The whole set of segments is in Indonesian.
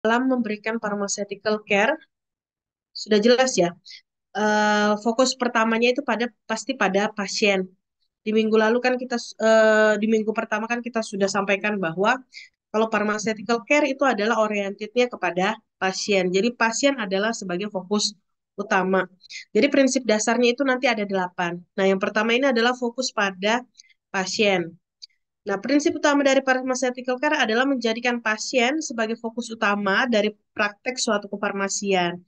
dalam memberikan pharmaceutical care sudah jelas ya. Fokus pertamanya itu pasti pada pasien. Di minggu lalu kan di minggu pertama kan kita sudah sampaikan bahwa kalau pharmaceutical care itu adalah orientednya kepada pasien. Jadi pasien adalah sebagai fokus utama. Jadi prinsip dasarnya itu nanti ada 8. Nah, yang pertama ini adalah fokus pada pasien. Nah, prinsip utama dari pharmaceutical care adalah menjadikan pasien sebagai fokus utama dari praktek suatu kefarmasian.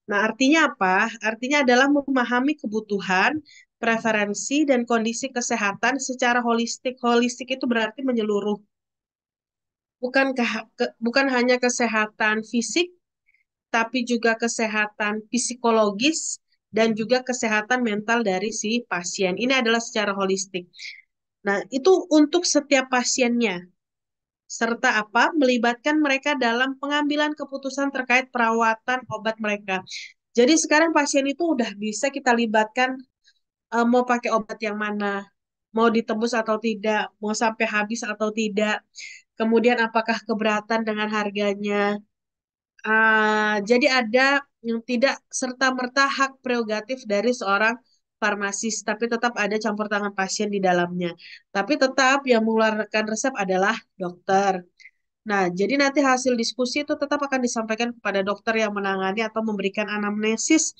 Nah, artinya apa? Artinya adalah memahami kebutuhan, preferensi, dan kondisi kesehatan secara holistik. Holistik itu berarti menyeluruh. Bukan hanya kesehatan fisik, tapi juga kesehatan psikologis dan juga kesehatan mental dari si pasien. Ini adalah secara holistik. Nah, itu untuk setiap pasiennya. Serta apa? Melibatkan mereka dalam pengambilan keputusan terkait perawatan obat mereka. Jadi sekarang pasien itu udah bisa kita libatkan mau pakai obat yang mana, mau ditebus atau tidak, mau sampai habis atau tidak, kemudian apakah keberatan dengan harganya. Jadi ada yang tidak serta-merta hak prerogatif dari seorang farmasis, tapi tetap ada campur tangan pasien di dalamnya. Tapi tetap yang mengeluarkan resep adalah dokter. Nah, jadi nanti hasil diskusi itu tetap akan disampaikan kepada dokter yang menangani atau memberikan anamnesis,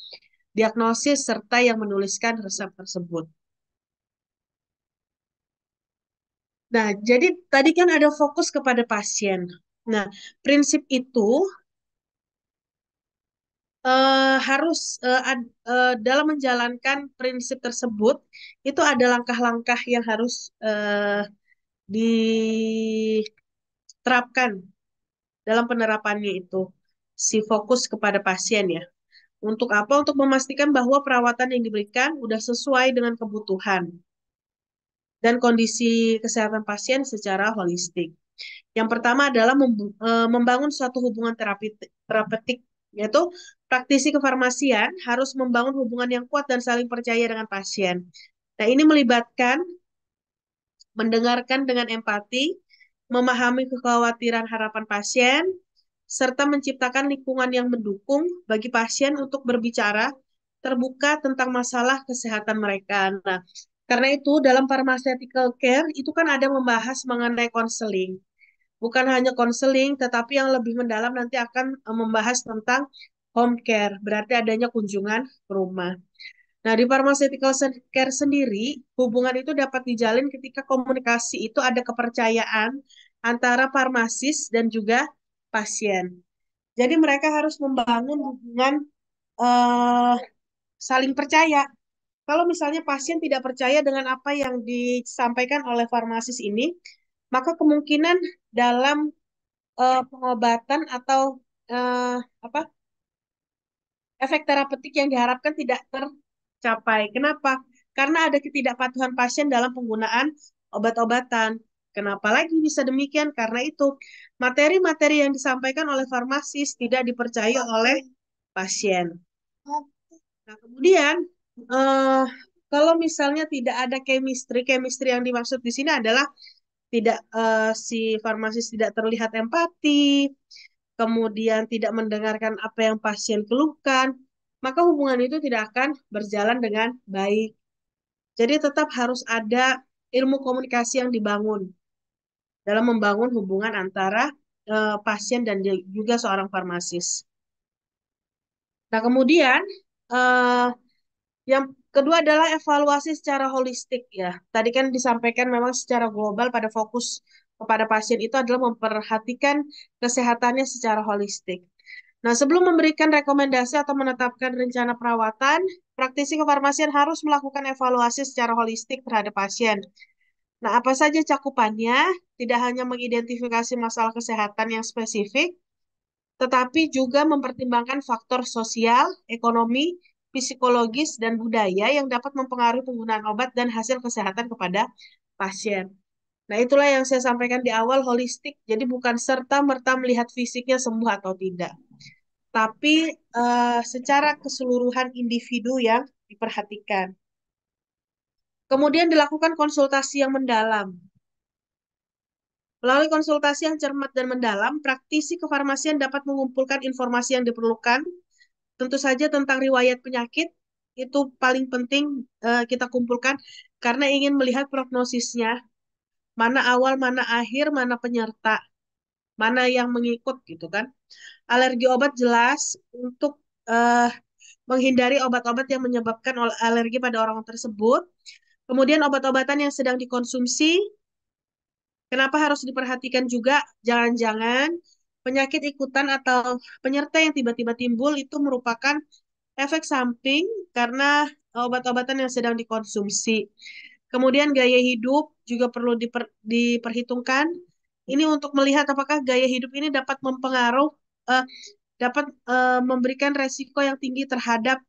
diagnosis, serta yang menuliskan resep tersebut. Nah, jadi tadi kan ada fokus kepada pasien. Nah, prinsip itu harus dalam menjalankan prinsip tersebut itu ada langkah-langkah yang harus diterapkan dalam penerapannya itu si fokus kepada pasien ya. Untuk apa? Untuk memastikan bahwa perawatan yang diberikan sudah sesuai dengan kebutuhan dan kondisi kesehatan pasien secara holistik. Yang pertama adalah membangun suatu hubungan terapeutik, yaitu praktisi kefarmasian harus membangun hubungan yang kuat dan saling percaya dengan pasien. Nah, ini melibatkan mendengarkan dengan empati, memahami kekhawatiran harapan pasien, serta menciptakan lingkungan yang mendukung bagi pasien untuk berbicara terbuka tentang masalah kesehatan mereka. Nah, karena itu dalam pharmaceutical care itu kan ada membahas mengenai konseling. Bukan hanya konseling, tetapi yang lebih mendalam nanti akan membahas tentang home care, berarti adanya kunjungan ke rumah. Nah, di pharmaceutical care sendiri, hubungan itu dapat dijalin ketika komunikasi itu ada kepercayaan antara farmasis dan juga pasien. Jadi mereka harus membangun hubungan eh, saling percaya. Kalau misalnya pasien tidak percaya dengan apa yang disampaikan oleh farmasis ini, maka kemungkinan dalam pengobatan atau eh, apa efek terapeutik yang diharapkan tidak tercapai. Kenapa? Karena ada ketidakpatuhan pasien dalam penggunaan obat-obatan. Kenapa lagi bisa demikian? Karena itu materi-materi yang disampaikan oleh farmasis tidak dipercaya oleh pasien. Nah, kemudian eh, kalau misalnya tidak ada chemistry, chemistry yang dimaksud di sini adalah tidak si farmasis tidak terlihat empati, kemudian tidak mendengarkan apa yang pasien keluhkan, maka hubungan itu tidak akan berjalan dengan baik. Jadi tetap harus ada ilmu komunikasi yang dibangun dalam membangun hubungan antara pasien dan juga seorang farmasis. Nah, kemudian eh, yang kedua adalah evaluasi secara holistik ya. Tadi kan disampaikan memang secara global pada fokus kepada pasien itu adalah memperhatikan kesehatannya secara holistik. Nah, sebelum memberikan rekomendasi atau menetapkan rencana perawatan, praktisi kefarmasian harus melakukan evaluasi secara holistik terhadap pasien. Nah, apa saja cakupannya? Tidak hanya mengidentifikasi masalah kesehatan yang spesifik, tetapi juga mempertimbangkan faktor sosial, ekonomi, psikologis, dan budaya yang dapat mempengaruhi penggunaan obat dan hasil kesehatan kepada pasien. Nah, itulah yang saya sampaikan di awal, holistik. Jadi bukan serta-merta melihat fisiknya sembuh atau tidak, tapi secara keseluruhan individu yang diperhatikan. Kemudian dilakukan konsultasi yang mendalam. Melalui konsultasi yang cermat dan mendalam, praktisi kefarmasian dapat mengumpulkan informasi yang diperlukan. Tentu saja tentang riwayat penyakit, itu paling penting kita kumpulkan karena ingin melihat prognosisnya, mana awal, mana akhir, mana penyerta, mana yang mengikut gitu kan. Alergi obat jelas untuk eh, menghindari obat-obat yang menyebabkan alergi pada orang tersebut. Kemudian obat-obatan yang sedang dikonsumsi, kenapa harus diperhatikan juga? Jangan-jangan penyakit ikutan atau penyerta yang tiba-tiba timbul itu merupakan efek samping karena obat-obatan yang sedang dikonsumsi. Kemudian gaya hidup juga perlu diperhitungkan. Ini untuk melihat apakah gaya hidup ini dapat eh, dapat memberikan resiko yang tinggi terhadap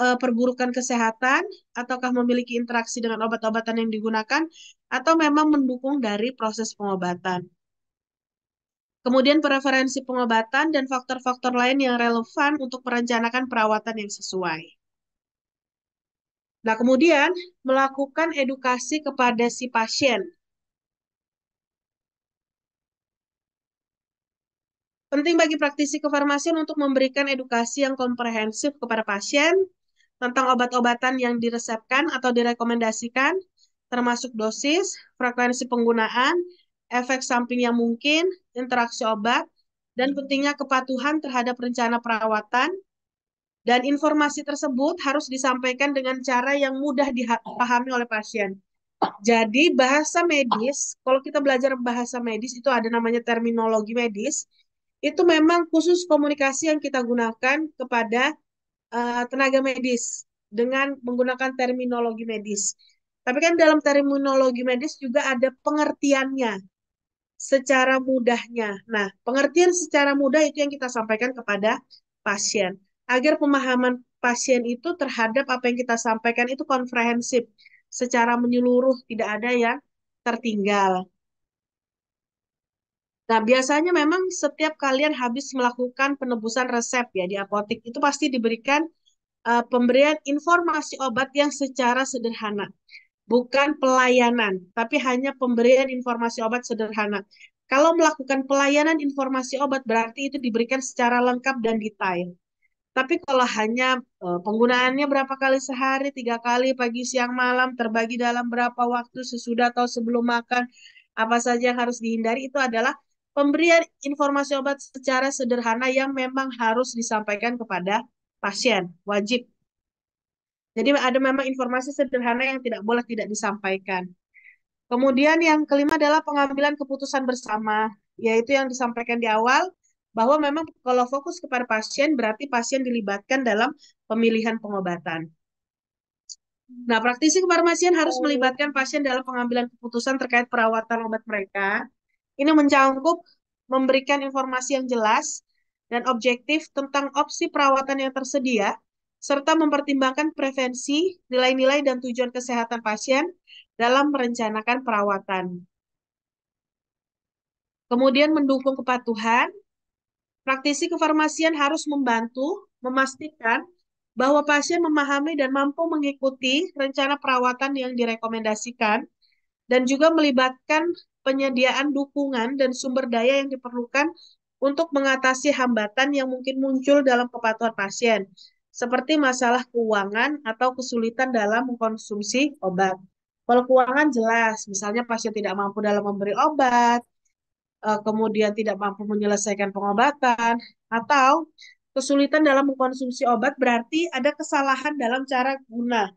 perburukan kesehatan, ataukah memiliki interaksi dengan obat-obatan yang digunakan, atau memang mendukung dari proses pengobatan. Kemudian preferensi pengobatan dan faktor-faktor lain yang relevan untuk merencanakan perawatan yang sesuai. Nah, kemudian melakukan edukasi kepada si pasien. Penting bagi praktisi kefarmasian untuk memberikan edukasi yang komprehensif kepada pasien tentang obat-obatan yang diresepkan atau direkomendasikan, termasuk dosis, frekuensi penggunaan, efek samping yang mungkin, interaksi obat, dan pentingnya kepatuhan terhadap rencana perawatan. Dan informasi tersebut harus disampaikan dengan cara yang mudah dipahami oleh pasien. Jadi bahasa medis, kalau kita belajar bahasa medis itu ada namanya terminologi medis, itu memang khusus komunikasi yang kita gunakan kepada tenaga medis dengan menggunakan terminologi medis. Tapi kan dalam terminologi medis juga ada pengertiannya secara mudahnya. Nah, pengertian secara mudah itu yang kita sampaikan kepada pasien. Agar pemahaman pasien itu terhadap apa yang kita sampaikan itu komprehensif, secara menyeluruh, tidak ada yang tertinggal. Nah, biasanya memang setiap kalian habis melakukan penebusan resep ya di apotek, itu pasti diberikan pemberian informasi obat yang secara sederhana. Bukan pelayanan, tapi hanya pemberian informasi obat sederhana. Kalau melakukan pelayanan informasi obat, berarti itu diberikan secara lengkap dan detail. Tapi kalau hanya penggunaannya berapa kali sehari, 3 kali, pagi, siang, malam, terbagi dalam berapa waktu, sesudah atau sebelum makan, apa saja yang harus dihindari, itu adalah pemberian informasi obat secara sederhana yang memang harus disampaikan kepada pasien, wajib. Jadi ada memang informasi sederhana yang tidak boleh tidak disampaikan. Kemudian yang kelima adalah pengambilan keputusan bersama, yaitu yang disampaikan di awal, bahwa memang kalau fokus kepada pasien, berarti pasien dilibatkan dalam pemilihan pengobatan. Nah, praktisi kefarmasian harus melibatkan pasien dalam pengambilan keputusan terkait perawatan obat mereka. Ini mencakup memberikan informasi yang jelas dan objektif tentang opsi perawatan yang tersedia, serta mempertimbangkan prevensi, nilai-nilai, dan tujuan kesehatan pasien dalam merencanakan perawatan. Kemudian mendukung kepatuhan, praktisi kefarmasian harus membantu memastikan bahwa pasien memahami dan mampu mengikuti rencana perawatan yang direkomendasikan dan juga melibatkan penyediaan dukungan dan sumber daya yang diperlukan untuk mengatasi hambatan yang mungkin muncul dalam kepatuhan pasien, seperti masalah keuangan atau kesulitan dalam mengkonsumsi obat. Kalau keuangan jelas, misalnya pasien tidak mampu dalam memberi obat, kemudian tidak mampu menyelesaikan pengobatan, atau kesulitan dalam mengkonsumsi obat berarti ada kesalahan dalam cara guna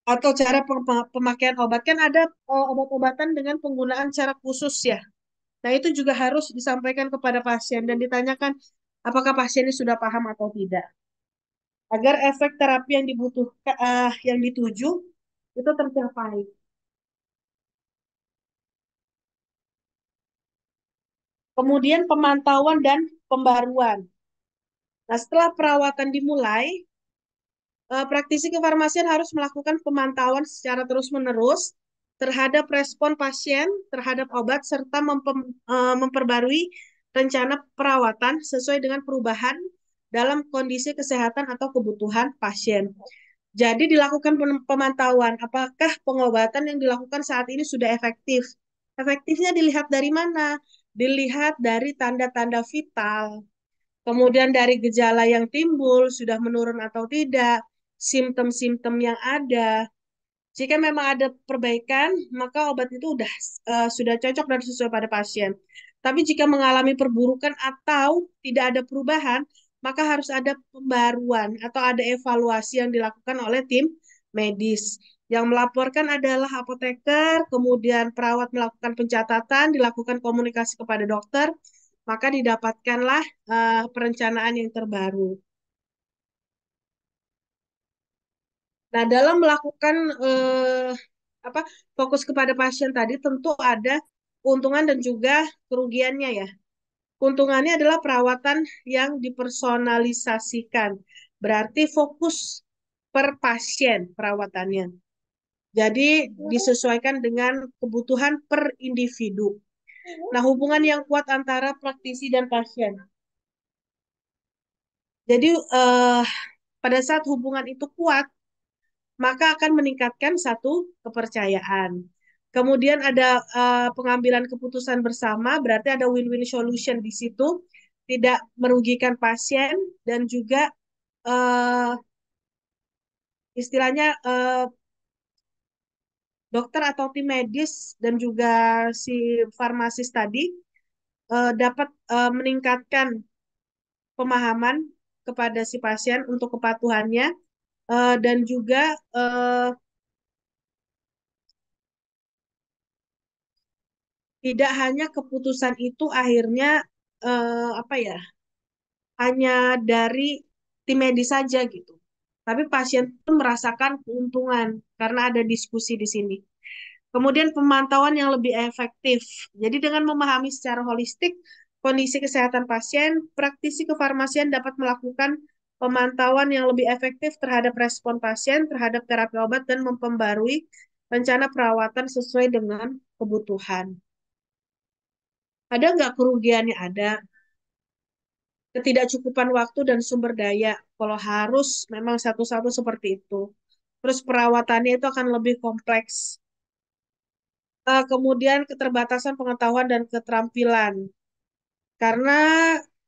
atau cara pemakaian obat. Kan ada obat-obatan dengan penggunaan cara khusus ya. Nah, itu juga harus disampaikan kepada pasien dan ditanyakan apakah pasiennya sudah paham atau tidak. Agar efek terapi yang dibutuhkan, yang dituju itu tercapai. Kemudian pemantauan dan pembaruan. Nah, setelah perawatan dimulai, praktisi kefarmasian harus melakukan pemantauan secara terus-menerus terhadap respon pasien terhadap obat serta memperbarui rencana perawatan sesuai dengan perubahan dalam kondisi kesehatan atau kebutuhan pasien. Jadi dilakukan pemantauan apakah pengobatan yang dilakukan saat ini sudah efektif Efektifnya dilihat dari mana? Dilihat dari tanda-tanda vital, kemudian dari gejala yang timbul, sudah menurun atau tidak, simptom-simptom yang ada. Jika memang ada perbaikan, maka obat itu sudah cocok dan sesuai pada pasien. Tapi jika mengalami perburukan atau tidak ada perubahan, maka harus ada pembaruan atau ada evaluasi yang dilakukan oleh tim medis. Yang melaporkan adalah apoteker, kemudian perawat melakukan pencatatan, dilakukan komunikasi kepada dokter, maka didapatkanlah perencanaan yang terbaru. Nah, dalam melakukan apa fokus kepada pasien tadi tentu ada keuntungan dan juga kerugiannya ya. Keuntungannya adalah perawatan yang dipersonalisasikan. Berarti fokus per pasien perawatannya. Jadi disesuaikan dengan kebutuhan per individu. Nah, hubungan yang kuat antara praktisi dan pasien. Jadi pada saat hubungan itu kuat, maka akan meningkatkan satu kepercayaan. Kemudian ada pengambilan keputusan bersama, berarti ada win-win solution di situ, tidak merugikan pasien dan juga uh, istilahnya dokter atau tim medis dan juga si farmasis tadi dapat meningkatkan pemahaman kepada si pasien untuk kepatuhannya dan juga tidak hanya keputusan itu akhirnya apa ya hanya dari tim medis saja gitu. Tapi pasien pun merasakan keuntungan karena ada diskusi di sini. Kemudian pemantauan yang lebih efektif. Jadi dengan memahami secara holistik kondisi kesehatan pasien, praktisi kefarmasian dapat melakukan pemantauan yang lebih efektif terhadap respon pasien, terhadap terapi obat, dan memperbarui rencana perawatan sesuai dengan kebutuhan. Ada nggak kerugiannya? Ada. Ketidakcukupan waktu dan sumber daya. Kalau harus memang satu-satu seperti itu. Terus perawatannya itu akan lebih kompleks. Kemudian keterbatasan pengetahuan dan keterampilan. Karena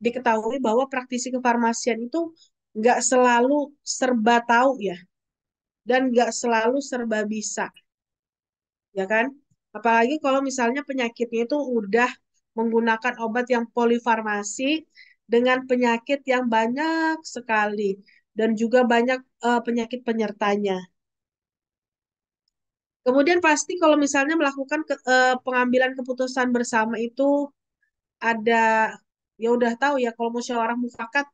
diketahui bahwa praktisi kefarmasian itu nggak selalu serba tahu ya. Dan nggak selalu serba bisa. Ya kan? Apalagi kalau misalnya penyakitnya itu udah menggunakan obat yang polifarmasi dengan penyakit yang banyak sekali dan juga banyak penyakit penyertanya. Kemudian pasti kalau misalnya melakukan pengambilan keputusan bersama itu ada ya udah tahu ya kalau musyawarah mufakat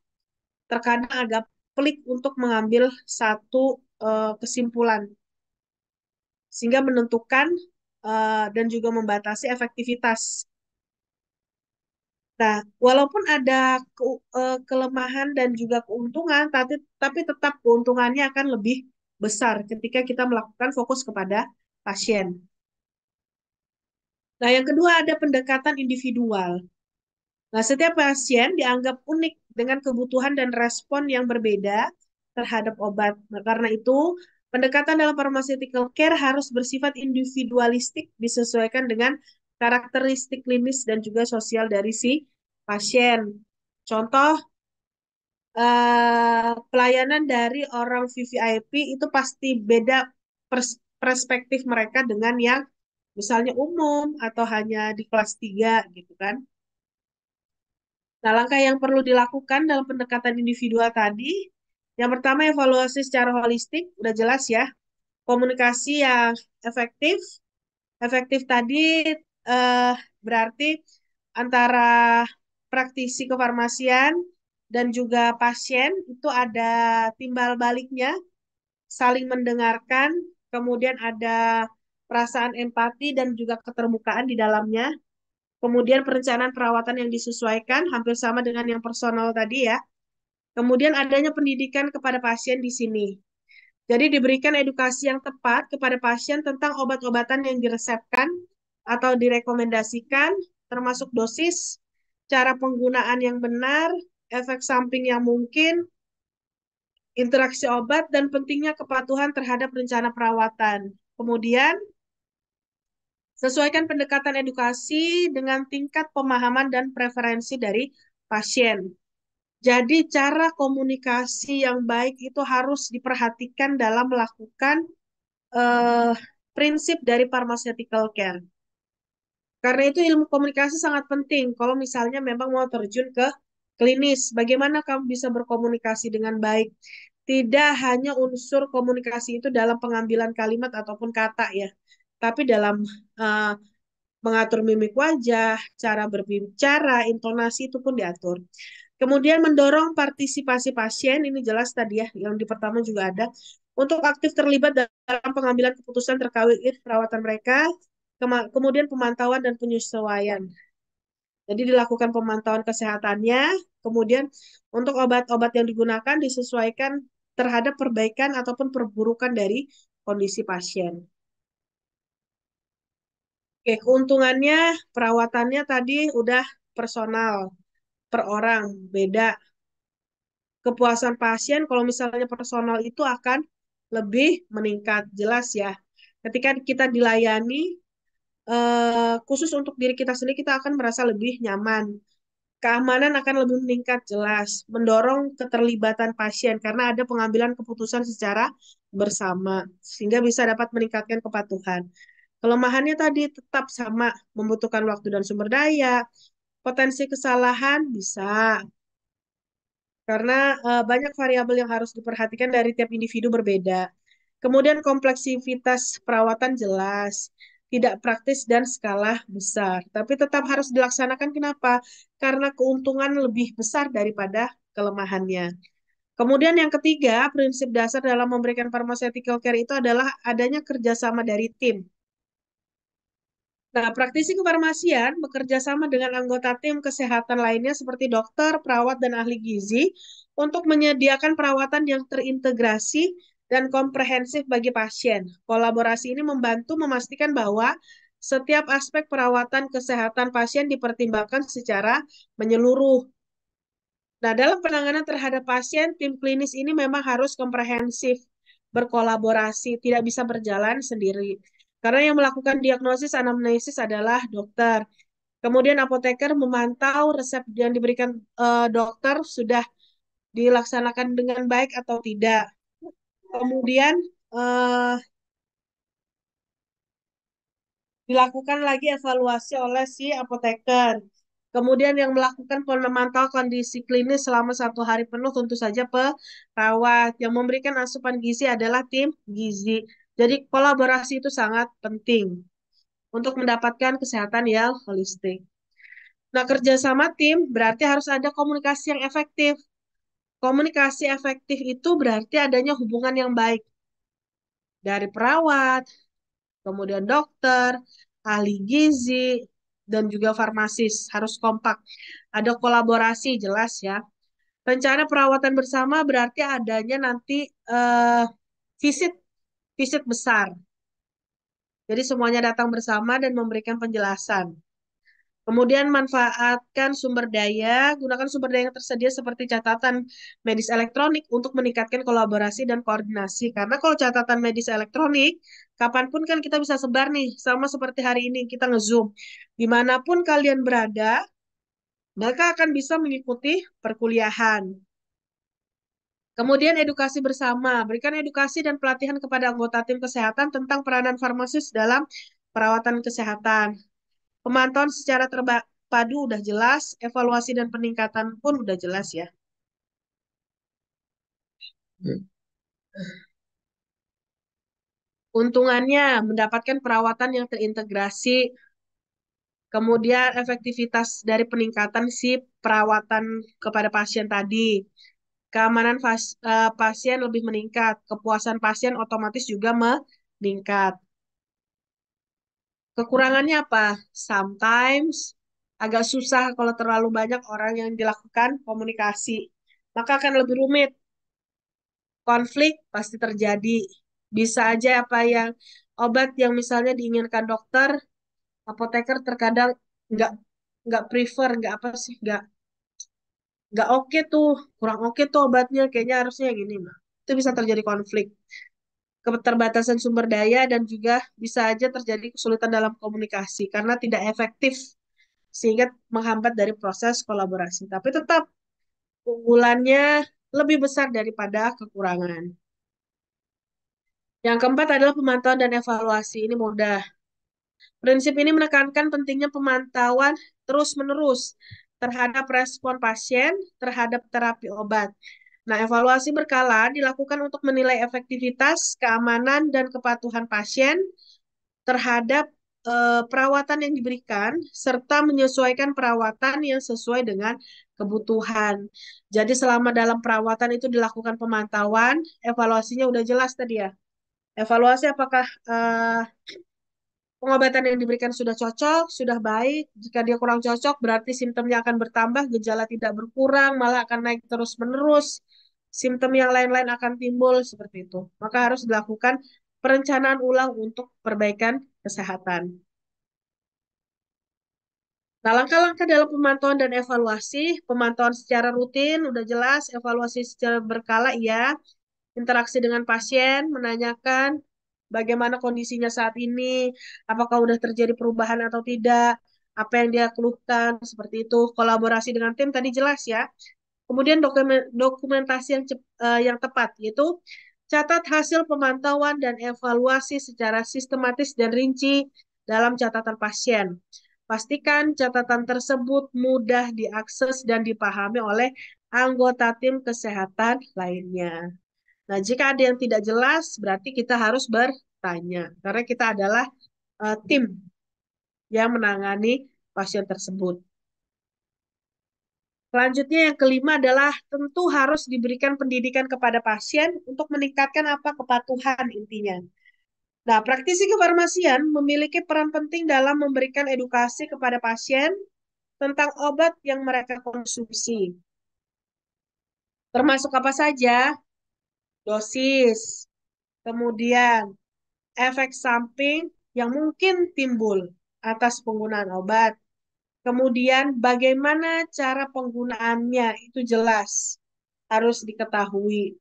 terkadang agak pelik untuk mengambil satu kesimpulan sehingga menentukan dan juga membatasi efektivitas. Nah, walaupun ada kelemahan dan juga keuntungan, tapi tetap keuntungannya akan lebih besar ketika kita melakukan fokus kepada pasien. Nah, yang kedua ada pendekatan individual. Nah, setiap pasien dianggap unik dengan kebutuhan dan respon yang berbeda terhadap obat. Nah, karena itu, pendekatan dalam pharmaceutical care harus bersifat individualistik, disesuaikan dengan karakteristik klinis dan juga sosial dari si pasien. Contoh, pelayanan dari orang VVIP itu pasti beda perspektif mereka dengan yang misalnya umum atau hanya di kelas 3 gitu kan. Nah, langkah yang perlu dilakukan dalam pendekatan individual tadi, yang pertama evaluasi secara holistik, udah jelas ya. Komunikasi yang efektif, efektif tadi eh, berarti antara praktisi kefarmasian dan juga pasien itu ada timbal baliknya, saling mendengarkan, kemudian ada perasaan empati dan juga keterbukaan di dalamnya. Kemudian perencanaan perawatan yang disesuaikan hampir sama dengan yang personal tadi ya. Kemudian adanya pendidikan kepada pasien di sini. Jadi diberikan edukasi yang tepat kepada pasien tentang obat-obatan yang diresepkan atau direkomendasikan, termasuk dosis, cara penggunaan yang benar, efek samping yang mungkin, interaksi obat, dan pentingnya kepatuhan terhadap rencana perawatan. Kemudian Sesuaikan pendekatan edukasi dengan tingkat pemahaman dan preferensi dari pasien. Jadi cara komunikasi yang baik itu harus diperhatikan dalam melakukan eh, prinsip dari pharmaceutical care. Karena itu ilmu komunikasi sangat penting. Kalau misalnya memang mau terjun ke klinis, bagaimana kamu bisa berkomunikasi dengan baik? Tidak hanya unsur komunikasi itu dalam pengambilan kalimat ataupun kata ya, tapi dalam eh, mengatur mimik wajah, cara berbicara, intonasi itu pun diatur. Kemudian mendorong partisipasi pasien, ini jelas tadi ya, yang di pertama juga ada, untuk aktif terlibat dalam pengambilan keputusan terkait perawatan mereka, kemudian pemantauan dan penyesuaian. Jadi dilakukan pemantauan kesehatannya, kemudian untuk obat-obat yang digunakan disesuaikan terhadap perbaikan ataupun perburukan dari kondisi pasien. Oke, keuntungannya perawatannya tadi udah personal, per orang, beda. Kepuasan pasien kalau misalnya personal itu akan lebih meningkat, jelas ya. Ketika kita dilayani, khusus untuk diri kita sendiri, kita akan merasa lebih nyaman. Keamanan akan lebih meningkat jelas, mendorong keterlibatan pasien karena ada pengambilan keputusan secara bersama, sehingga bisa dapat meningkatkan kepatuhan. Kelemahannya tadi tetap sama, membutuhkan waktu dan sumber daya, potensi kesalahan bisa, karena banyak variabel yang harus diperhatikan dari tiap individu berbeda. Kemudian kompleksivitas perawatan jelas, tidak praktis dan skala besar. Tapi tetap harus dilaksanakan. Kenapa? Karena keuntungan lebih besar daripada kelemahannya. Kemudian yang ketiga, prinsip dasar dalam memberikan pharmaceutical care itu adalah adanya kerjasama dari tim. Nah, praktisi kefarmasian bekerja sama dengan anggota tim kesehatan lainnya seperti dokter, perawat, dan ahli gizi untuk menyediakan perawatan yang terintegrasi dan komprehensif bagi pasien. Kolaborasi ini membantu memastikan bahwa setiap aspek perawatan kesehatan pasien dipertimbangkan secara menyeluruh. Nah, dalam penanganan terhadap pasien, tim klinis ini memang harus komprehensif, berkolaborasi, tidak bisa berjalan sendiri. Karena yang melakukan diagnosis anamnesis adalah dokter. Kemudian apoteker memantau resep yang diberikan dokter sudah dilaksanakan dengan baik atau tidak. Kemudian eh, dilakukan lagi evaluasi oleh si apoteker. Kemudian yang melakukan pemantau kondisi klinis selama 1 hari penuh tentu saja perawat. Yang memberikan asupan gizi adalah tim gizi. Jadi kolaborasi itu sangat penting untuk mendapatkan kesehatan yang holistik. Nah, kerjasama tim berarti harus ada komunikasi yang efektif. Komunikasi efektif itu berarti adanya hubungan yang baik dari perawat, kemudian dokter, ahli gizi, dan juga farmasis. Harus kompak. Ada kolaborasi jelas ya. Rencana perawatan bersama berarti adanya nanti eh, visit visit besar. Jadi semuanya datang bersama dan memberikan penjelasan. Kemudian manfaatkan sumber daya, gunakan sumber daya yang tersedia seperti catatan medis elektronik untuk meningkatkan kolaborasi dan koordinasi. Karena kalau catatan medis elektronik, kapanpun kan kita bisa sebar nih, sama seperti hari ini kita nge-Zoom. Dimanapun kalian berada, mereka akan bisa mengikuti perkuliahan. Kemudian edukasi bersama, berikan edukasi dan pelatihan kepada anggota tim kesehatan tentang peranan farmasis dalam perawatan kesehatan. Pemantauan secara terpadu udah jelas, evaluasi dan peningkatan pun udah jelas ya. Untungannya mendapatkan perawatan yang terintegrasi, kemudian efektivitas dari peningkatan si perawatan kepada pasien tadi. Keamanan pasien lebih meningkat, kepuasan pasien otomatis juga meningkat. Kekurangannya apa? Sometimes agak susah kalau terlalu banyak orang yang dilakukan komunikasi. Maka akan lebih rumit. Konflik pasti terjadi. Bisa aja apa yang obat yang misalnya diinginkan dokter, apoteker terkadang nggak nggak prefer, nggak apa sih, nggak oke tuh, kurang oke tuh obatnya, kayaknya harusnya yang ini. Nah, itu bisa terjadi konflik. keterbatasan sumber daya, dan juga bisa aja terjadi kesulitan dalam komunikasi karena tidak efektif sehingga menghambat dari proses kolaborasi. Tapi tetap keunggulannya lebih besar daripada kekurangan. Yang keempat adalah pemantauan dan evaluasi. Ini mudah. Prinsip ini menekankan pentingnya pemantauan terus-menerus terhadap respon pasien terhadap terapi obat. Nah, evaluasi berkala dilakukan untuk menilai efektivitas, keamanan, dan kepatuhan pasien terhadap perawatan yang diberikan, serta menyesuaikan perawatan yang sesuai dengan kebutuhan. Jadi selama dalam perawatan itu dilakukan pemantauan, evaluasinya udah jelas tadi ya. Evaluasi apakah pengobatan yang diberikan sudah cocok, sudah baik. Jika dia kurang cocok, berarti simptomnya akan bertambah, gejala tidak berkurang, malah akan naik terus-menerus. Simptom yang lain-lain akan timbul seperti itu. Maka harus dilakukan perencanaan ulang untuk perbaikan kesehatan. Nah, langkah-langkah dalam pemantauan dan evaluasi, pemantauan secara rutin, udah jelas, evaluasi secara berkala, iya. Interaksi dengan pasien, menanyakan bagaimana kondisinya saat ini, apakah udah terjadi perubahan atau tidak, apa yang dia keluhkan, seperti itu. Kolaborasi dengan tim tadi jelas ya. Kemudian dokumentasi yang tepat, yaitu catat hasil pemantauan dan evaluasi secara sistematis dan rinci dalam catatan pasien. Pastikan catatan tersebut mudah diakses dan dipahami oleh anggota tim kesehatan lainnya. Nah, jika ada yang tidak jelas, berarti kita harus bertanya, karena kita adalah tim yang menangani pasien tersebut. Selanjutnya yang kelima adalah tentu harus diberikan pendidikan kepada pasien untuk meningkatkan apa kepatuhan intinya. Nah, praktisi kefarmasian memiliki peran penting dalam memberikan edukasi kepada pasien tentang obat yang mereka konsumsi. Termasuk apa saja? Dosis, kemudian efek samping yang mungkin timbul atas penggunaan obat. Kemudian bagaimana cara penggunaannya itu jelas harus diketahui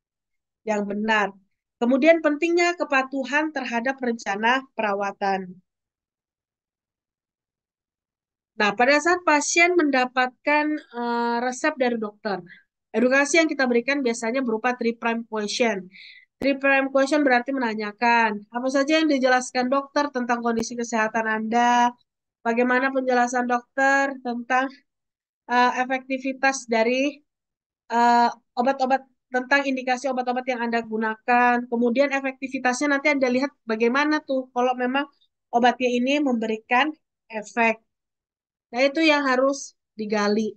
yang benar. Kemudian pentingnya kepatuhan terhadap rencana perawatan. Nah, pada saat pasien mendapatkan resep dari dokter, edukasi yang kita berikan biasanya berupa three prime question. Three prime question berarti menanyakan apa saja yang dijelaskan dokter tentang kondisi kesehatan Anda, bagaimana penjelasan dokter tentang efektivitas dari eh, obat-obat, tentang indikasi obat-obat yang Anda gunakan. Kemudian efektivitasnya nanti Anda lihat bagaimana tuh kalau memang obatnya ini memberikan efek. Nah, itu yang harus digali.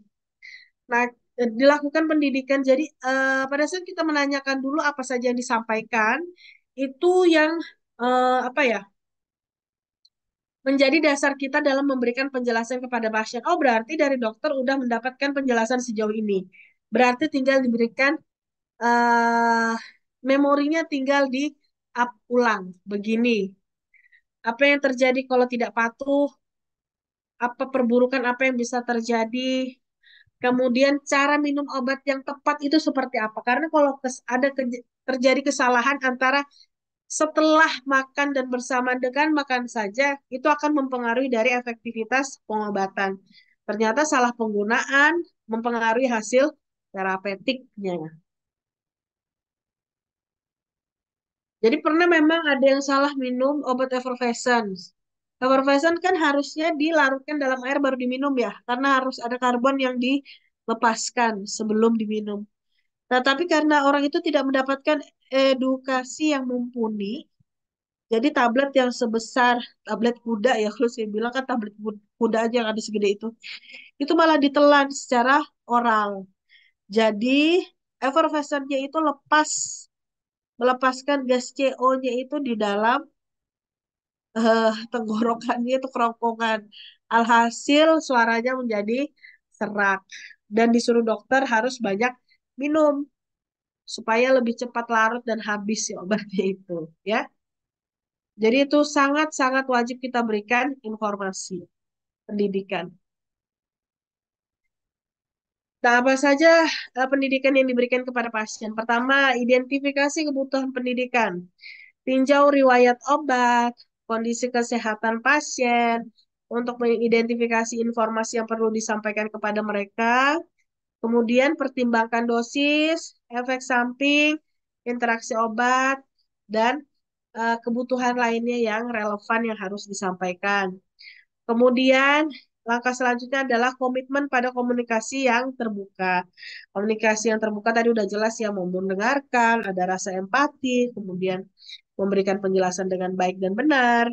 Nah, dilakukan pendidikan. Jadi, pada saat kita menanyakan dulu apa saja yang disampaikan, itu yang apa ya, menjadi dasar kita dalam memberikan penjelasan kepada pasien. Oh, berarti dari dokter udah mendapatkan penjelasan sejauh ini. Berarti tinggal diberikan eh memorinya, tinggal di up ulang. Begini, apa yang terjadi kalau tidak patuh, apa perburukan apa yang bisa terjadi, kemudian cara minum obat yang tepat itu seperti apa. Karena kalau ada terjadi kesalahan antara setelah makan dan bersama dengan makan saja, itu akan mempengaruhi dari efektivitas pengobatan. Ternyata salah penggunaan mempengaruhi hasil terapeutiknya. Jadi pernah memang ada yang salah minum obat effervescent. Effervescent kan harusnya dilarutkan dalam air baru diminum ya, karena harus ada karbon yang dilepaskan sebelum diminum. Nah, tapi karena orang itu tidak mendapatkan edukasi yang mumpuni, jadi tablet yang sebesar tablet kuda ya, kalau saya bilang kan tablet kuda aja yang ada segede itu malah ditelan secara oral. Jadi effervescentnya itu melepaskan gas CO-nya itu di dalam tenggorokannya itu kerongkongan. Alhasil suaranya menjadi serak dan disuruh dokter harus banyak minum supaya lebih cepat larut dan habis si obatnya itu, ya. Jadi itu sangat-sangat wajib kita berikan informasi pendidikan. Nah, apa saja pendidikan yang diberikan kepada pasien? Pertama, identifikasi kebutuhan pendidikan. tinjau riwayat obat, kondisi kesehatan pasien, untuk mengidentifikasi informasi yang perlu disampaikan kepada mereka, kemudian pertimbangkan dosis, efek samping, interaksi obat, dan kebutuhan lainnya yang relevan yang harus disampaikan. Kemudian, langkah selanjutnya adalah komitmen pada komunikasi yang terbuka. Komunikasi yang terbuka tadi udah jelas ya, mau mendengarkan, ada rasa empati, kemudian memberikan penjelasan dengan baik dan benar.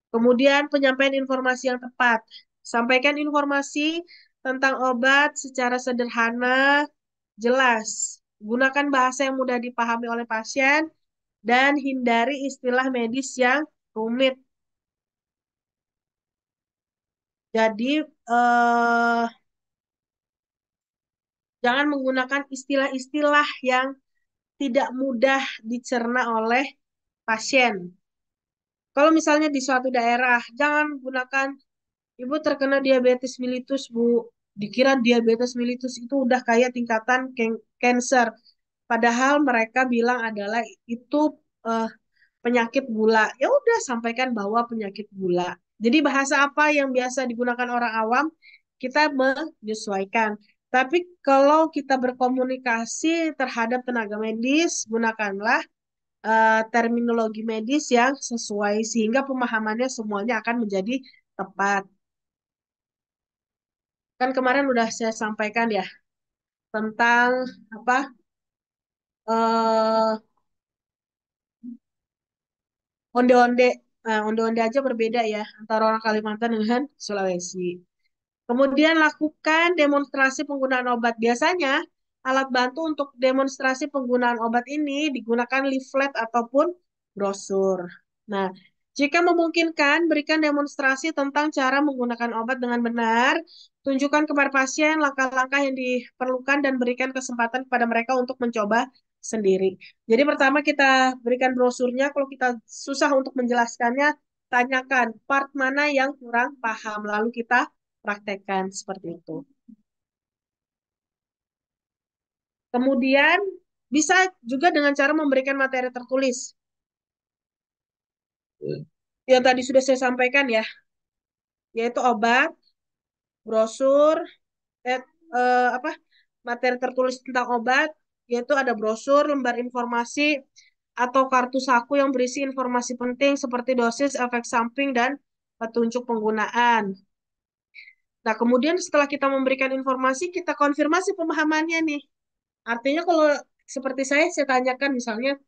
Kemudian penyampaian informasi yang tepat. Sampaikan informasi tentang obat secara sederhana, jelas. Gunakan bahasa yang mudah dipahami oleh pasien dan hindari istilah medis yang rumit. Jadi, jangan menggunakan istilah-istilah yang tidak mudah dicerna oleh pasien. Kalau misalnya di suatu daerah, jangan gunakan ibu terkena diabetes mellitus, Bu. Dikira diabetes mellitus itu udah kayak tingkatan cancer. Padahal mereka bilang adalah itu eh, penyakit gula. Ya udah sampaikan bahwa penyakit gula. Jadi bahasa apa yang biasa digunakan orang awam, kita menyesuaikan. Tapi kalau kita berkomunikasi terhadap tenaga medis, gunakanlah terminologi medis yang sesuai sehingga pemahamannya semuanya akan menjadi tepat. Kan kemarin udah saya sampaikan ya tentang apa eh onde-onde. Nah, onde-onde aja berbeda ya antara orang Kalimantan dengan Sulawesi. Kemudian lakukan demonstrasi penggunaan obat. Biasanya alat bantu untuk demonstrasi penggunaan obat ini digunakan leaflet ataupun brosur. Nah, jika memungkinkan, berikan demonstrasi tentang cara menggunakan obat dengan benar. Tunjukkan kepada pasien langkah-langkah yang diperlukan dan berikan kesempatan kepada mereka untuk mencoba sendiri. Jadi pertama kita berikan brosurnya, kalau kita susah untuk menjelaskannya, tanyakan part mana yang kurang paham, lalu kita praktekkan seperti itu. Kemudian bisa juga dengan cara memberikan materi tertulis. Yang tadi sudah saya sampaikan ya, yaitu obat, brosur, eh, apa materi tertulis tentang obat, yaitu ada brosur, lembar informasi, atau kartu saku yang berisi informasi penting seperti dosis, efek samping, dan petunjuk penggunaan. Nah, kemudian setelah kita memberikan informasi, kita konfirmasi pemahamannya nih. Artinya kalau seperti saya tanyakan misalnya,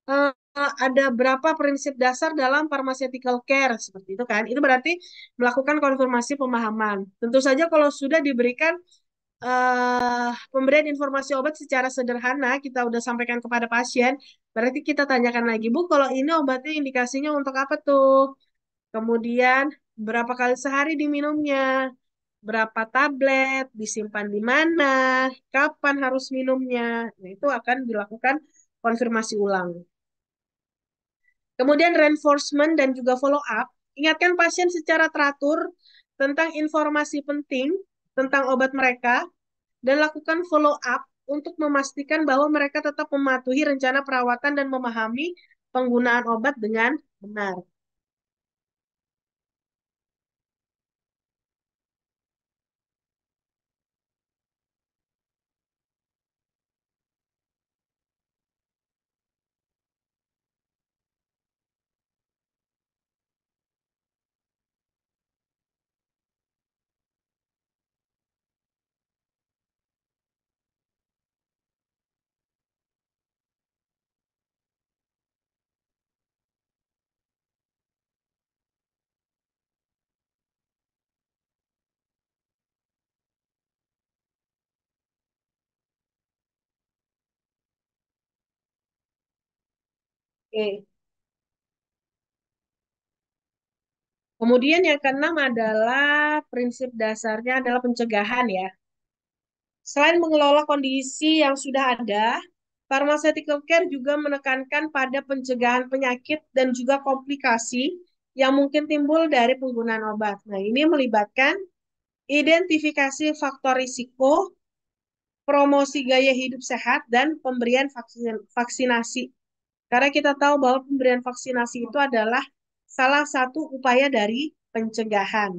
eh, ada berapa prinsip dasar dalam pharmaceutical care seperti itu kan? Itu berarti melakukan konfirmasi pemahaman. Tentu saja kalau sudah diberikan pemberian informasi obat secara sederhana, kita udah sampaikan kepada pasien, berarti kita tanyakan lagi, Bu, kalau ini obatnya indikasinya untuk apa tuh? Kemudian berapa kali sehari diminumnya? Berapa tablet, disimpan di mana, kapan harus minumnya. Nah, itu akan dilakukan konfirmasi ulang. Kemudian reinforcement dan juga follow up. Ingatkan pasien secara teratur tentang informasi penting tentang obat mereka dan lakukan follow up untuk memastikan bahwa mereka tetap mematuhi rencana perawatan dan memahami penggunaan obat dengan benar. Oke. Kemudian yang keenam adalah prinsip dasarnya adalah pencegahan ya. Selain mengelola kondisi yang sudah ada, pharmaceutical care juga menekankan pada pencegahan penyakit dan juga komplikasi yang mungkin timbul dari penggunaan obat. Nah, ini melibatkan identifikasi faktor risiko, promosi gaya hidup sehat, dan pemberian vaksinasi. Karena kita tahu bahwa pemberian vaksinasi itu adalah salah satu upaya dari pencegahan.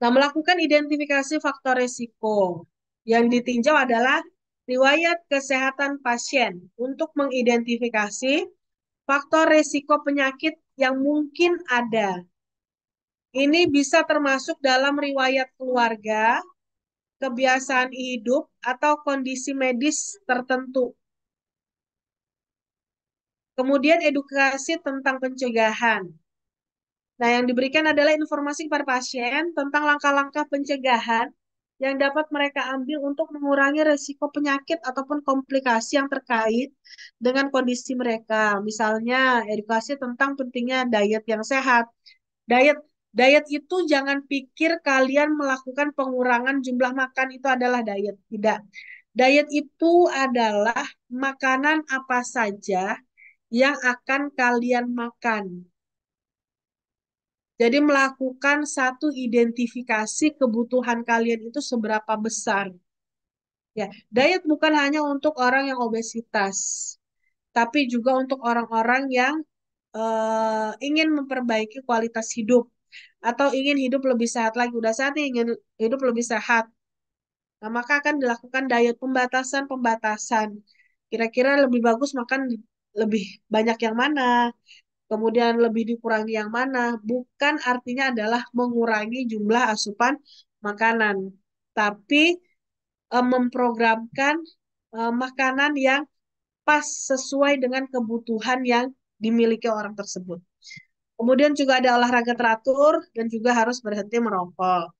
Nah, melakukan identifikasi faktor risiko. Yang ditinjau adalah riwayat kesehatan pasien untuk mengidentifikasi faktor risiko penyakit yang mungkin ada. Ini bisa termasuk dalam riwayat keluarga, kebiasaan hidup, atau kondisi medis tertentu. Kemudian edukasi tentang pencegahan. Nah, yang diberikan adalah informasi kepada pasien tentang langkah-langkah pencegahan yang dapat mereka ambil untuk mengurangi risiko penyakit ataupun komplikasi yang terkait dengan kondisi mereka. Misalnya, edukasi tentang pentingnya diet yang sehat. Diet diet itu jangan pikir kalian melakukan pengurangan jumlah makan itu adalah diet. Tidak. Diet itu adalah makanan apa saja yang akan kalian makan. Jadi melakukan satu identifikasi kebutuhan kalian itu seberapa besar. Ya, diet bukan hanya untuk orang yang obesitas, tapi juga untuk orang-orang yang ingin memperbaiki kualitas hidup atau ingin hidup lebih sehat lagi. Udah saat ini ingin hidup lebih sehat. Nah, maka akan dilakukan diet pembatasan-pembatasan. Kira-kira lebih bagus makan lebih banyak yang mana, kemudian lebih dikurangi yang mana, bukan artinya adalah mengurangi jumlah asupan makanan, tapi memprogramkan makanan yang pas sesuai dengan kebutuhan yang dimiliki orang tersebut. Kemudian juga ada olahraga teratur dan juga harus berhenti merokok.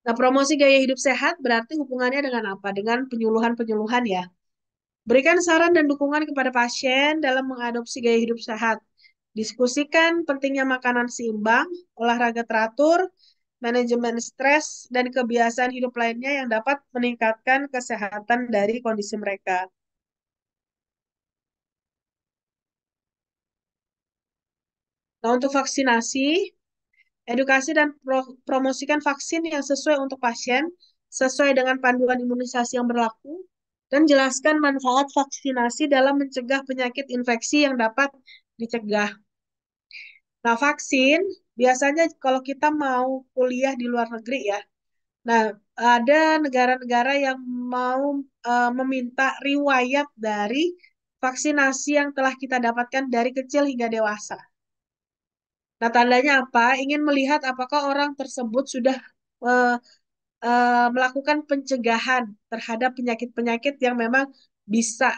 Nah, promosi gaya hidup sehat berarti hubungannya dengan apa? Dengan penyuluhan-penyuluhan ya. Berikan saran dan dukungan kepada pasien dalam mengadopsi gaya hidup sehat. Diskusikan pentingnya makanan seimbang, olahraga teratur, manajemen stres, dan kebiasaan hidup lainnya yang dapat meningkatkan kesehatan dari kondisi mereka. Nah, untuk vaksinasi, edukasi dan promosikan vaksin yang sesuai untuk pasien, sesuai dengan panduan imunisasi yang berlaku, dan jelaskan manfaat vaksinasi dalam mencegah penyakit infeksi yang dapat dicegah. Nah, vaksin biasanya kalau kita mau kuliah di luar negeri ya, nah ada negara-negara yang mau meminta riwayat dari vaksinasi yang telah kita dapatkan dari kecil hingga dewasa. Nah, tandanya apa? Ingin melihat apakah orang tersebut sudah eh, melakukan pencegahan terhadap penyakit-penyakit yang memang bisa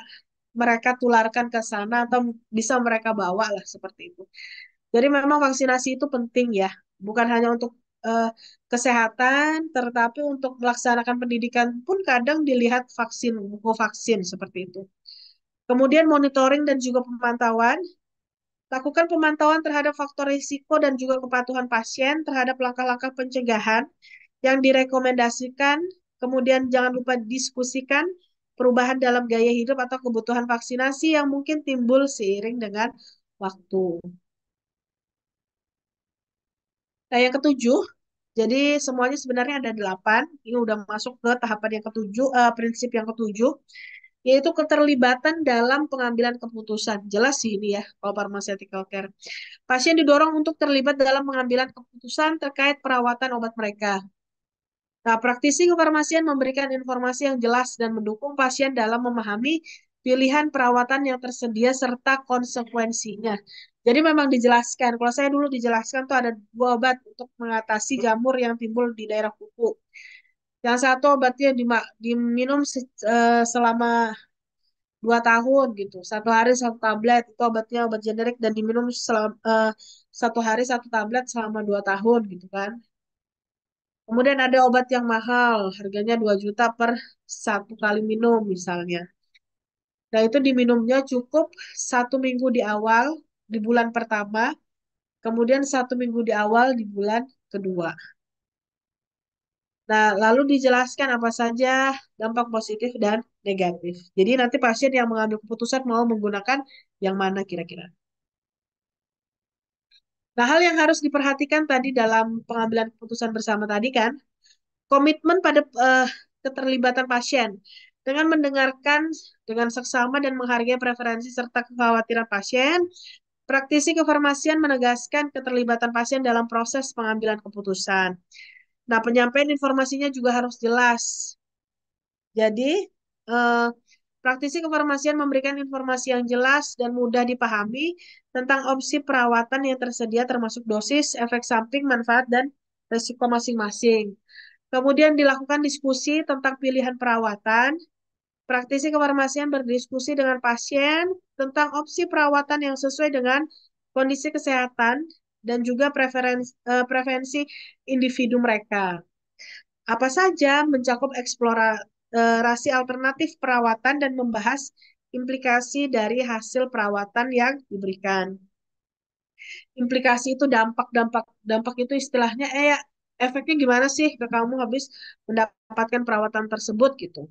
mereka tularkan ke sana atau bisa mereka bawa lah seperti itu. Jadi memang vaksinasi itu penting ya, bukan hanya untuk eh, kesehatan, tetapi untuk melaksanakan pendidikan pun kadang dilihat vaksin, buku vaksin seperti itu. Kemudian monitoring dan juga pemantauan. Lakukan pemantauan terhadap faktor risiko dan juga kepatuhan pasien terhadap langkah-langkah pencegahan yang direkomendasikan. Kemudian jangan lupa diskusikan perubahan dalam gaya hidup atau kebutuhan vaksinasi yang mungkin timbul seiring dengan waktu. Nah, yang ketujuh, jadi semuanya sebenarnya ada 8. Ini udah masuk ke tahapan yang ketujuh, prinsip yang ketujuh, yaitu keterlibatan dalam pengambilan keputusan. Jelas sih ini ya, kalau pharmaceutical care. Pasien didorong untuk terlibat dalam pengambilan keputusan terkait perawatan obat mereka. Nah, praktisi kefarmasian memberikan informasi yang jelas dan mendukung pasien dalam memahami pilihan perawatan yang tersedia serta konsekuensinya. Jadi memang dijelaskan. Kalau saya dulu dijelaskan tuh ada 2 obat untuk mengatasi jamur yang timbul di daerah kuku. Yang satu obatnya diminum selama 2 tahun gitu. 1 hari 1 tablet itu obatnya obat generik dan diminum selama 1 hari 1 tablet selama 2 tahun gitu kan. Kemudian ada obat yang mahal, harganya 2 juta per 1 kali minum misalnya. Nah itu diminumnya cukup 1 minggu di awal, di bulan pertama, kemudian 1 minggu di awal di bulan kedua. Nah lalu dijelaskan apa saja dampak positif dan negatif. Jadi nanti pasien yang mengambil keputusan mau menggunakan yang mana kira-kira. Nah hal yang harus diperhatikan tadi dalam pengambilan keputusan bersama tadi kan, komitmen pada keterlibatan pasien. Dengan mendengarkan dengan seksama dan menghargai preferensi serta kekhawatiran pasien, praktisi kefarmasian menegaskan keterlibatan pasien dalam proses pengambilan keputusan. Nah, penyampaian informasinya juga harus jelas. Jadi, eh, praktisi kefarmasian memberikan informasi yang jelas dan mudah dipahami tentang opsi perawatan yang tersedia termasuk dosis, efek samping, manfaat, dan resiko masing-masing. Kemudian dilakukan diskusi tentang pilihan perawatan. Praktisi kefarmasian berdiskusi dengan pasien tentang opsi perawatan yang sesuai dengan kondisi kesehatan dan juga preferensi individu mereka. Apa saja mencakup eksplorasi alternatif perawatan dan membahas implikasi dari hasil perawatan yang diberikan. Implikasi itu dampak itu istilahnya ya, efeknya gimana sih ke kamu habis mendapatkan perawatan tersebut gitu.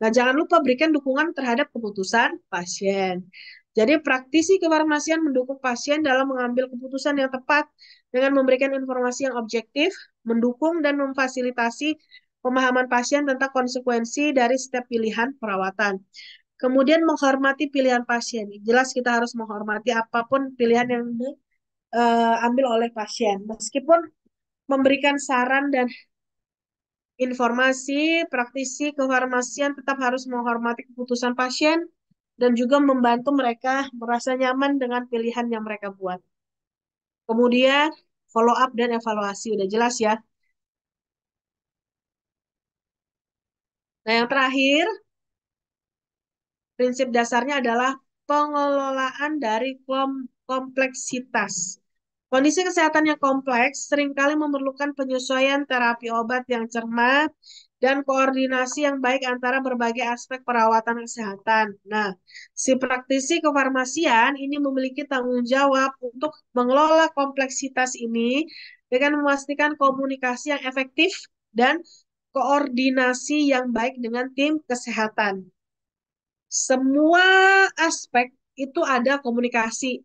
Nah, jangan lupa berikan dukungan terhadap keputusan pasien. Jadi, praktisi kefarmasian mendukung pasien dalam mengambil keputusan yang tepat dengan memberikan informasi yang objektif, mendukung dan memfasilitasi pemahaman pasien tentang konsekuensi dari setiap pilihan perawatan. Kemudian menghormati pilihan pasien. Jelas kita harus menghormati apapun pilihan yang diambil oleh pasien. Meskipun memberikan saran dan informasi, praktisi kefarmasian tetap harus menghormati keputusan pasien dan juga membantu mereka merasa nyaman dengan pilihan yang mereka buat. Kemudian follow up dan evaluasi udah jelas ya. Nah, yang terakhir, prinsip dasarnya adalah pengelolaan dari kompleksitas. Kondisi kesehatan yang kompleks seringkali memerlukan penyesuaian terapi obat yang cermat dan koordinasi yang baik antara berbagai aspek perawatan kesehatan. Nah, si praktisi kefarmasian ini memiliki tanggung jawab untuk mengelola kompleksitas ini dengan memastikan komunikasi yang efektif dan koordinasi yang baik dengan tim kesehatan. Semua aspek itu ada komunikasi.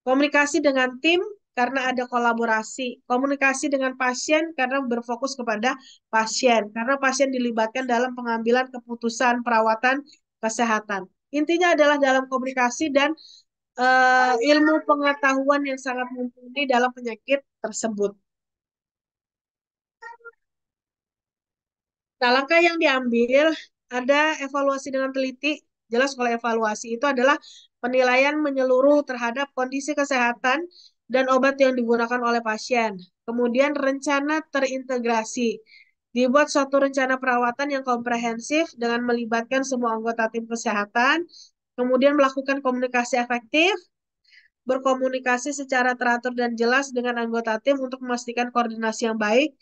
Komunikasi dengan tim karena ada kolaborasi. Komunikasi dengan pasien karena berfokus kepada pasien. Karena pasien dilibatkan dalam pengambilan keputusan perawatan kesehatan. Intinya adalah dalam komunikasi dan ilmu pengetahuan yang sangat mumpuni dalam penyakit tersebut. Nah, langkah yang diambil ada evaluasi dengan teliti. Jelas kalau evaluasi itu adalah penilaian menyeluruh terhadap kondisi kesehatan dan obat yang digunakan oleh pasien. Kemudian rencana terintegrasi. Dibuat suatu rencana perawatan yang komprehensif dengan melibatkan semua anggota tim kesehatan. Kemudian melakukan komunikasi efektif, berkomunikasi secara teratur dan jelas dengan anggota tim untuk memastikan koordinasi yang baik.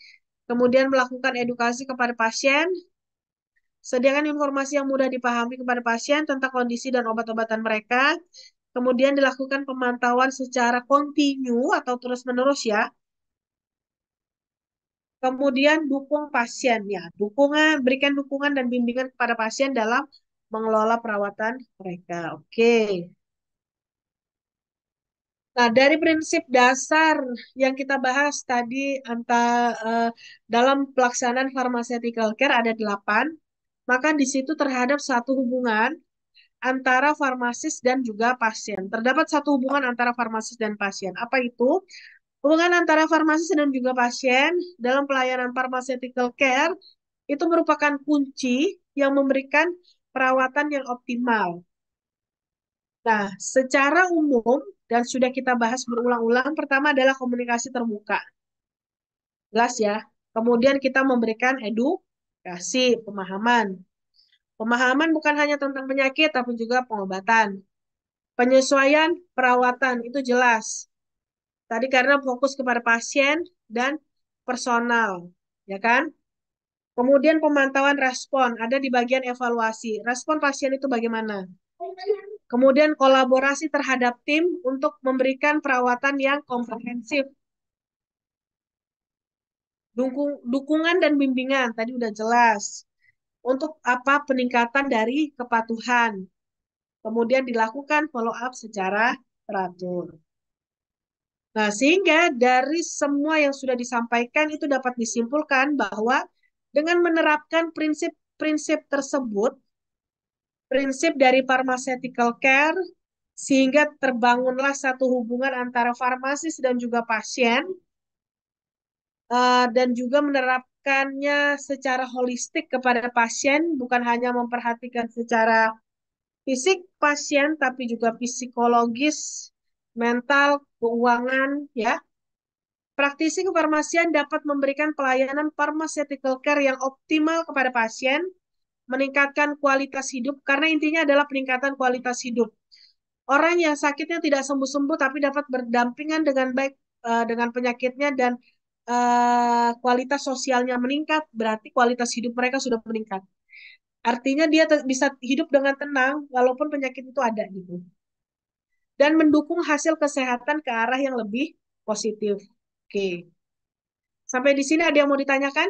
Kemudian melakukan edukasi kepada pasien, sediakan informasi yang mudah dipahami kepada pasien tentang kondisi dan obat-obatan mereka. Kemudian dilakukan pemantauan secara kontinu atau terus-menerus ya. Kemudian dukung pasien ya. Berikan dukungan dan bimbingan kepada pasien dalam mengelola perawatan mereka. Oke. Nah, dari prinsip dasar yang kita bahas tadi dalam pelaksanaan pharmaceutical care ada 8, maka di situ terhadap satu hubungan antara farmasis dan juga pasien. Terdapat satu hubungan antara farmasis dan pasien. Apa itu? Hubungan antara farmasis dan juga pasien dalam pelayanan pharmaceutical care itu merupakan kunci yang memberikan perawatan yang optimal. Nah, secara umum dan sudah kita bahas berulang-ulang, pertama adalah komunikasi terbuka. Jelas ya. Kemudian kita memberikan edukasi, pemahaman. Pemahaman bukan hanya tentang penyakit, tapi juga pengobatan. Penyesuaian perawatan itu jelas. Tadi karena fokus kepada pasien dan personal, ya kan? Kemudian pemantauan respon, ada di bagian evaluasi. Respon pasien itu bagaimana? Kemudian kolaborasi terhadap tim untuk memberikan perawatan yang komprehensif. Dukungan dan bimbingan, tadi udah jelas. Untuk apa? Peningkatan dari kepatuhan. Kemudian dilakukan follow up secara teratur. Nah, sehingga dari semua yang sudah disampaikan itu dapat disimpulkan bahwa dengan menerapkan prinsip prinsip tersebut, prinsip dari pharmaceutical care, sehingga terbangunlah satu hubungan antara farmasis dan juga pasien, dan juga menerapkannya secara holistik kepada pasien, bukan hanya memperhatikan secara fisik pasien, tapi juga psikologis, mental, keuangan, ya. Praktisi kefarmasian dapat memberikan pelayanan pharmaceutical care yang optimal kepada pasien, meningkatkan kualitas hidup, karena intinya adalah peningkatan kualitas hidup. Orang yang sakitnya tidak sembuh-sembuh, tapi dapat berdampingan dengan baik dengan penyakitnya, dan kualitas sosialnya meningkat, berarti kualitas hidup mereka sudah meningkat. Artinya dia bisa hidup dengan tenang, walaupun penyakit itu ada gitu. Dan mendukung hasil kesehatan ke arah yang lebih positif. Oke. Sampai di sini ada yang mau ditanyakan?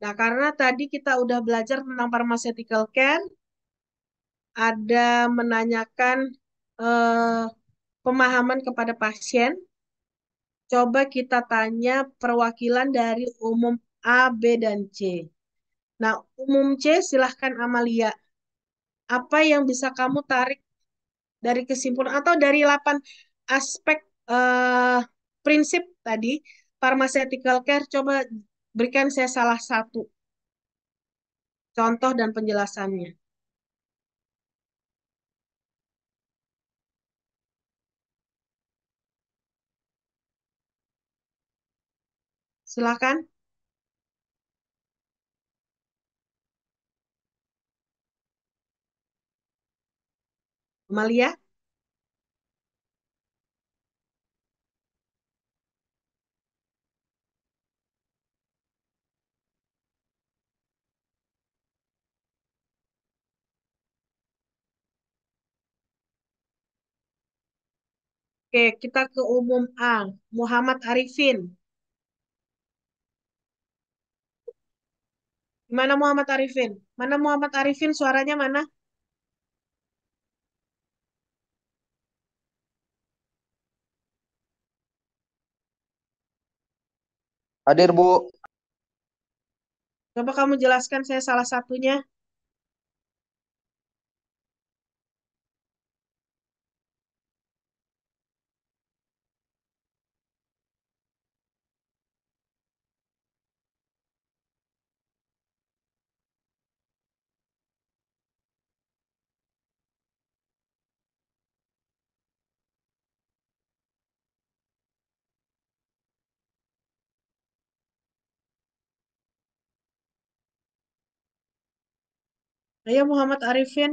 Nah, karena tadi kita udah belajar tentang pharmaceutical care, ada menanyakan eh, pemahaman kepada pasien. Coba kita tanya perwakilan dari umum A, B, dan C. Nah, umum C, silahkan Amalia. Apa yang bisa kamu tarik dari kesimpulan atau dari 8 aspek eh, prinsip tadi, pharmaceutical care, coba berikan saya salah satu contoh dan penjelasannya. Silakan, Amalia. Oke, kita ke umum A, Muhammad Arifin. Mana Muhammad Arifin? Mana Muhammad Arifin? Suaranya mana? Hadir, Bu. Coba kamu jelaskan saya salah satunya. Ayo Muhammad Arifin.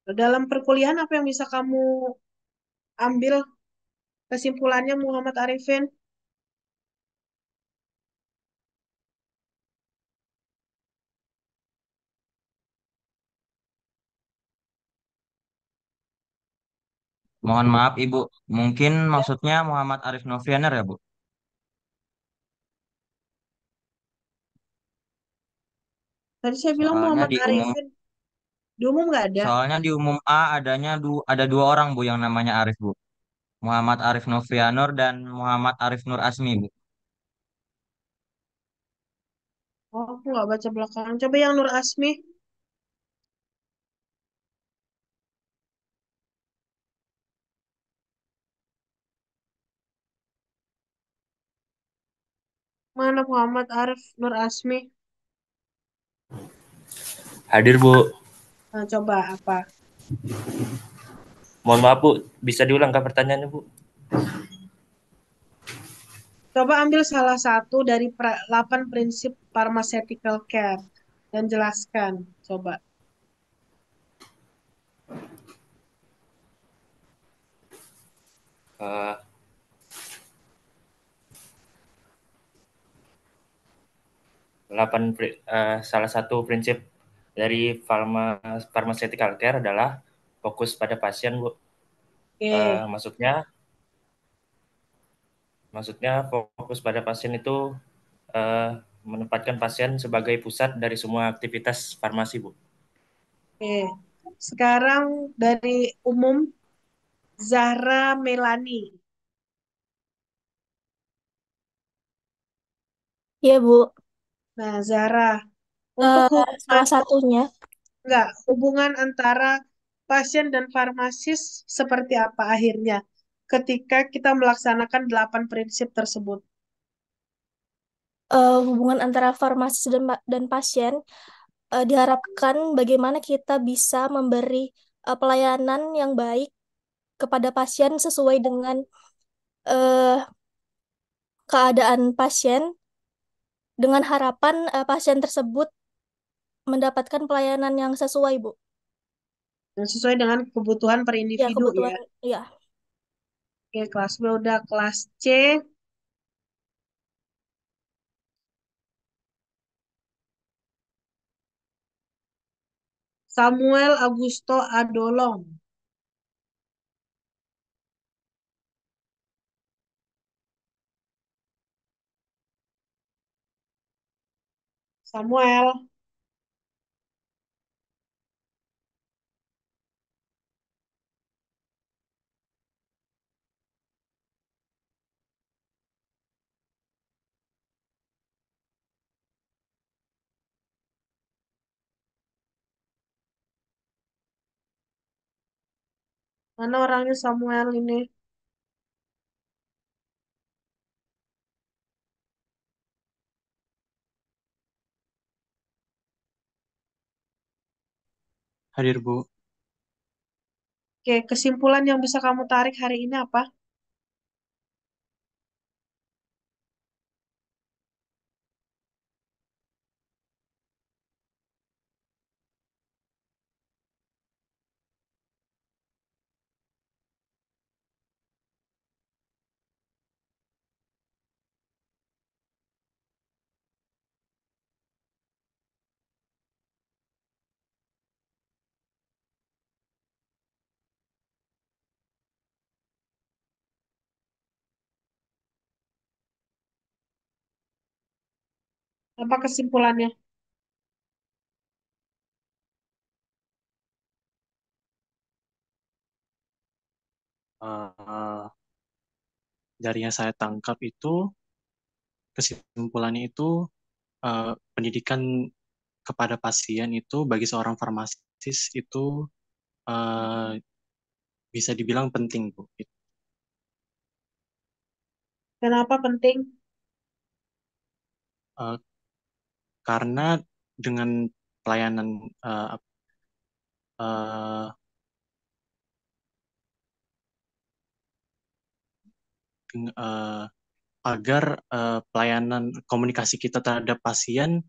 Dalam perkuliahan apa yang bisa kamu ambil kesimpulannya Muhammad Arifin? Mohon maaf, Ibu. Mungkin maksudnya Muhammad Arif Novianer ya, Bu? Tadi saya bilang Soalnya Muhammad di umum Arifin. Di umum nggak ada. soalnya di umum A ada dua orang, Bu, yang namanya Arif, Bu. Muhammad Arif Novianur dan Muhammad Arif Nur Asmi, Bu. Oh, aku nggak baca belakangan. Coba yang Nur Asmi. Mana Muhammad Arif Nur Asmi? Hadir, Bu. Nah, coba apa? Mohon maaf, Bu. Bisa diulang kan pertanyaannya, Bu? Coba ambil salah satu dari 8 prinsip pharmaceutical care dan jelaskan. Coba. Eh, 8 salah satu prinsip dari pharmaceutical care adalah fokus pada pasien, Bu. Oke, Maksudnya maksudnya fokus pada pasien itu eh, menempatkan pasien sebagai pusat dari semua aktivitas farmasi, Bu. oke. Sekarang dari umum Zahra Melani. Iya, Bu. Nah, Zahra, untuk hubungan Salah satunya, hubungan antara pasien dan farmasis seperti apa akhirnya ketika kita melaksanakan 8 prinsip tersebut. hubungan antara farmasis dan pasien diharapkan bagaimana kita bisa memberi pelayanan yang baik kepada pasien sesuai dengan eh, keadaan pasien, dengan harapan pasien tersebut mendapatkan pelayanan yang sesuai, Bu. Yang sesuai dengan kebutuhan per Ya, individu ya. kebutuhan, ya. Oke, kelas B udah kelas C. Samuel Augusto Adolong. Samuel, mana orangnya Samuel ini? Hadir, Bu. Oke, kesimpulan yang bisa kamu tarik hari ini apa? Apa kesimpulannya? Eh, dari yang saya tangkap itu, kesimpulannya itu pendidikan kepada pasien itu bagi seorang farmasis itu eh, bisa dibilang penting, Bu. Kenapa penting? Eh, karena dengan pelayanan eh, eh, agar pelayanan komunikasi kita terhadap pasien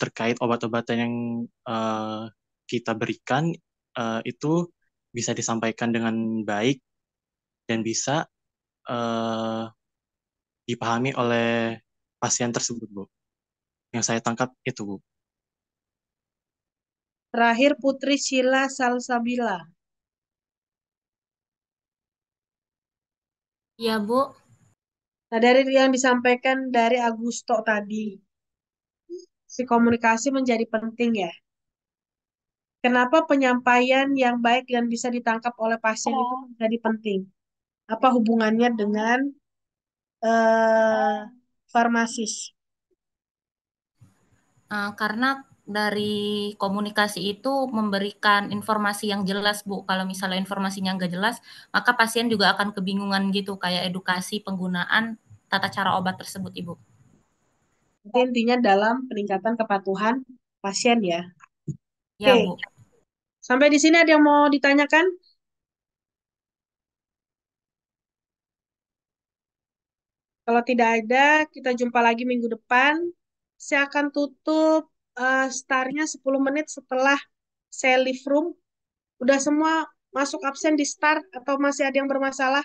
terkait obat-obatan yang eh, kita berikan itu bisa disampaikan dengan baik dan bisa eh, dipahami oleh pasien tersebut, Bu. Yang saya tangkap itu, Bu. Terakhir Putri Sheila Salsabila. Ya, Bu. Nah, dari yang disampaikan dari Agusto tadi, si komunikasi menjadi penting ya. Kenapa penyampaian yang baik dan bisa ditangkap oleh pasien itu menjadi penting? Apa hubungannya dengan farmasis? Karena dari komunikasi itu memberikan informasi yang jelas, Bu. Kalau misalnya informasinya nggak jelas, maka pasien juga akan kebingungan gitu, kayak edukasi penggunaan tata cara obat tersebut, Ibu. Itu intinya dalam peningkatan kepatuhan pasien ya. Ya, Oke, Bu. sampai di sini ada yang mau ditanyakan? Kalau tidak ada, kita jumpa lagi minggu depan. Saya akan tutup startnya 10 menit setelah saya leave room. Udah semua masuk absen di start atau masih ada yang bermasalah?